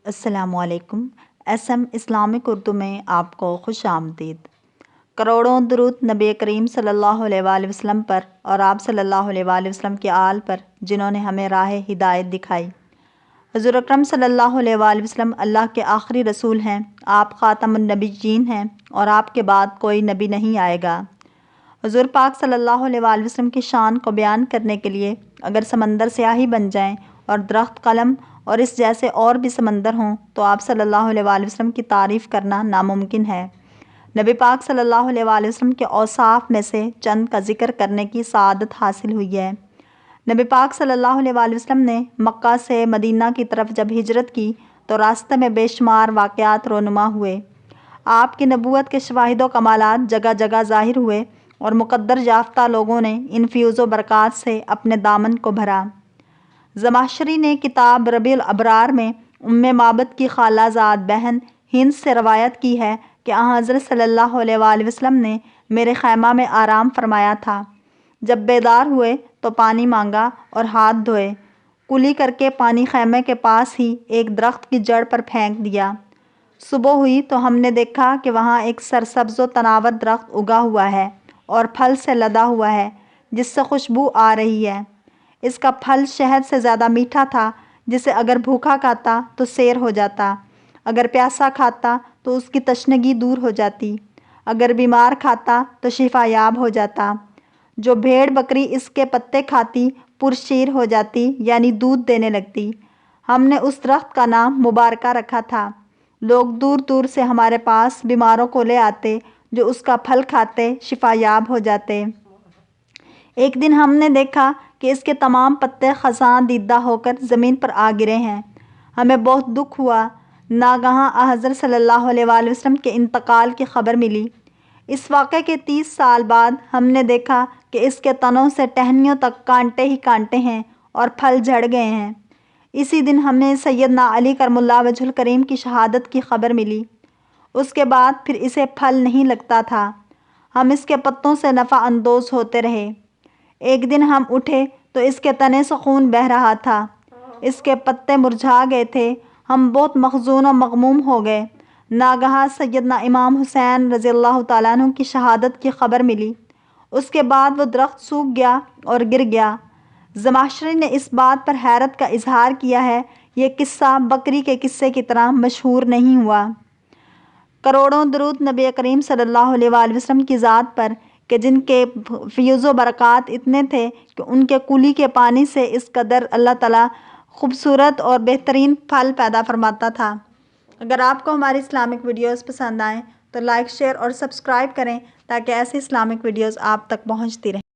السلام علیکم۔ S M Islamic Urdu میں آپ کو خوش آمدید۔ کروڑوں درود نبی کریم صلی اللہ علیہ وآلہ وسلم پر اور آپ صلی اللہ علیہ وآلہ وسلم کے آل پر جنہوں نے ہمیں راہ ہدایت دکھائی۔ حضور اکرم صلی اللہ علیہ وآلہ وسلم اللہ کے آخری رسول ہیں، آپ خاتم النبیین ہیں اور آپ کے بعد کوئی نبی نہیں آئے گا۔ حضور پاک صلی اللہ علیہ وآلہ وسلم کی شان کو بیان کرنے کے لیے اگر سمندر سیاہی بن جائیں اور درخت قلم اور اس جیسے اور بھی سمندر ہوں تو آپ صلی اللہ علیہ وآلہ وسلم کی تعریف کرنا ناممکن ہے۔ نبی پاک صلی اللہ علیہ وآلہ وسلم کے اوصاف میں سے چند کا ذکر کرنے کی سعادت حاصل ہوئی ہے۔ نبی پاک صلی اللہ علیہ وآلہ وسلم نے مکہ سے مدینہ کی طرف جب ہجرت کی تو راستے میں بے شمار واقعات رونما ہوئے۔ آپ کی نبوت کے شواہد و کمالات جگہ جگہ ظاہر ہوئے اور مقدر یافتہ لوگوں نے ان فیوز و برکات سے اپنے دامن کو بھرا۔ زمخشری نے کتاب ربیع الابرار میں معبد کی خالہ زاد بہن ہند سے روایت کی ہے کہ حضرت صلی اللہ علیہ وآلہ وسلم نے میرے خیمہ میں آرام فرمایا تھا۔ جب بیدار ہوئے تو پانی مانگا اور ہاتھ دھوئے، کلی کر کے پانی خیمے کے پاس ہی ایک درخت کی جڑ پر پھینک دیا۔ صبح ہوئی تو ہم نے دیکھا کہ وہاں ایک سرسبز و تناور درخت اگا ہوا ہے اور پھل سے لدا ہوا ہے جس سے خوشبو آ رہی ہے۔ اس کا پھل شہد سے زیادہ میٹھا تھا، جسے اگر بھوکا کھاتا تو سیر ہو جاتا، اگر پیاسا کھاتا تو اس کی تشنگی دور ہو جاتی، اگر بیمار کھاتا تو شفا یاب ہو جاتا۔ جو بھیڑ بکری اس کے پتے کھاتی پرشیر ہو جاتی یعنی دودھ دینے لگتی۔ ہم نے اس درخت کا نام مبارکہ رکھا تھا۔ لوگ دور دور سے ہمارے پاس بیماروں کو لے آتے جو اس کا پھل کھاتے شفا یاب ہو جاتے۔ ایک دن ہم نے دیکھا کہ اس کے تمام پتے خزاں دیدہ ہو کر زمین پر آ گرے ہیں۔ ہمیں بہت دکھ ہوا۔ ناگہاں حضرت صلی اللہ علیہ وآلہ وسلم کے انتقال کی خبر ملی۔ اس واقعے کے 30 سال بعد ہم نے دیکھا کہ اس کے تنوں سے ٹہنیوں تک کانٹے ہی کانٹے ہیں اور پھل جھڑ گئے ہیں۔ اسی دن ہمیں سیدنا علی کرم اللہ وجہہ الکریم کی شہادت کی خبر ملی۔ اس کے بعد پھر اسے پھل نہیں لگتا تھا۔ ہم اس کے پتوں سے نفع اندوز ہوتے رہے۔ ایک دن ہم اٹھے تو اس کے تنے سے خون بہہ رہا تھا، اس کے پتے مرجھا گئے تھے۔ ہم بہت محزون و مغموم ہو گئے۔ ناگہاں سیدنا امام حسین رضی اللہ تعالیٰ عنہ کی شہادت کی خبر ملی۔ اس کے بعد وہ درخت سوکھ گیا اور گر گیا۔ زمخشری نے اس بات پر حیرت کا اظہار کیا ہے، یہ قصہ بکری کے قصے کی طرح مشہور نہیں ہوا۔ کروڑوں درود نبی کریم صلی اللہ علیہ وآلہ وسلم کی ذات پر کہ جن کے فیوز و برکات اتنے تھے کہ ان کے کلی کے پانی سے اس قدر اللہ تعالیٰ خوبصورت اور بہترین پھل پیدا فرماتا تھا۔ اگر آپ کو ہماری اسلامک ویڈیوز پسند آئیں تو لائک، شیئر اور سبسکرائب کریں تاکہ ایسی اسلامک ویڈیوز آپ تک پہنچتی رہیں۔